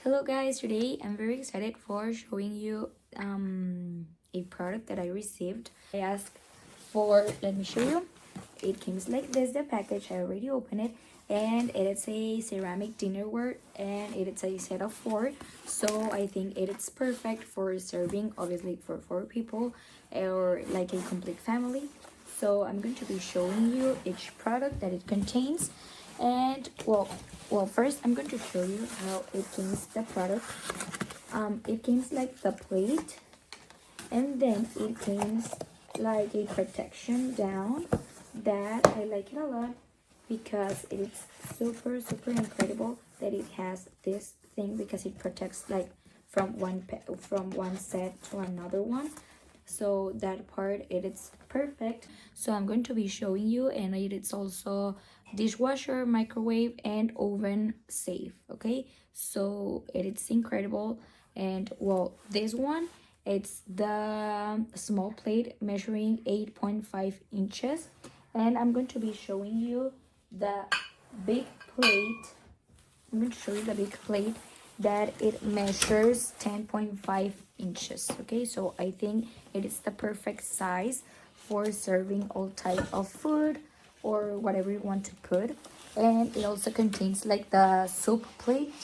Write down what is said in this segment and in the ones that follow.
Hello guys, today I'm very excited for showing you a product that I received. I asked for, let me show you. It comes like this, the package. I already opened it, and it is a ceramic dinnerware, and it is a set of 4. So I think it is perfect for serving, obviously for 4 people or like a complete family. So I'm going to be showing you each product that it contains. And well, first I'm going to show you how it comes, the product. It comes like the plate, and then it comes like a protection down that I like it a lot because it's super incredible that it has this thing, because it protects like from one set to another one. So that part, it is perfect. So I'm going to be showing you, and it is also dishwasher, microwave, and oven safe. Okay, so it is incredible. And well, this one, it's the small plate measuring 8.5 inches, and I'm going to be showing you the big plate. I'm going to show you the big plate that it measures 10.5 inches. Okay, so I think it is the perfect size for serving all type of food or whatever you want to put. And it also contains like the soup plate,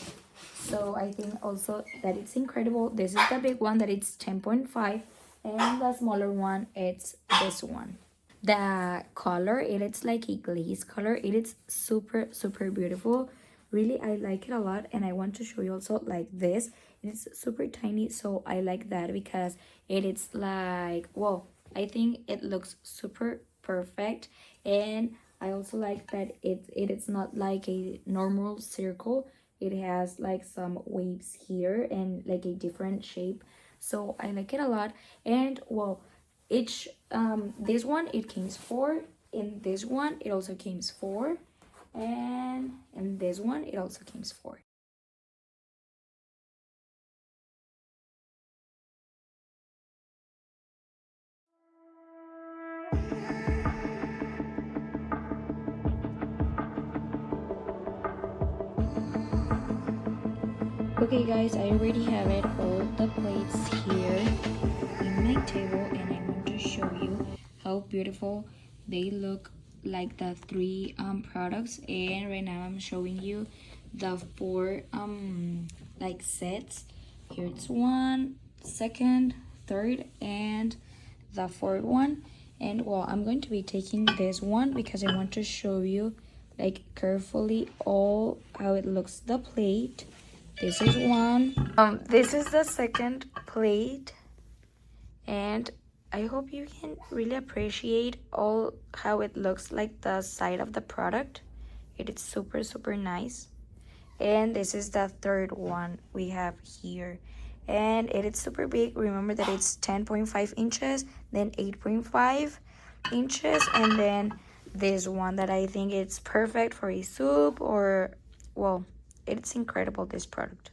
so I think also that it's incredible. This is the big one that it's 10.5, and the smaller one, it's this one. The color, it is like a glaze color. It is super beautiful. Really, I like it a lot, and I want to show you also like this. It's super tiny, so I like that because it is like, well, I think it looks super perfect. And I also like that it is not like a normal circle. It has like some waves here and like a different shape, so I like it a lot. And well, each this one, it comes 4. In this one, it also comes 4, and in this one, it also comes 4. Okay guys, I already have it, all the plates here in my table, and I want to show you how beautiful they look, like the 3 products. And right now I'm showing you the 4 like sets. Here it's 1, 2nd, 3rd, and the 4th one. And well, I'm going to be taking this one because I want to show you like carefully all how it looks, the plate. This is one. This is the 2nd plate, and I hope you can really appreciate all how it looks like the side of the product. It is super nice. And this is the 3rd one we have here, and it is super big. Remember that it's 10.5 inches, then 8.5 inches, and then this one that I think it's perfect for a soup, or well, it's incredible, this product.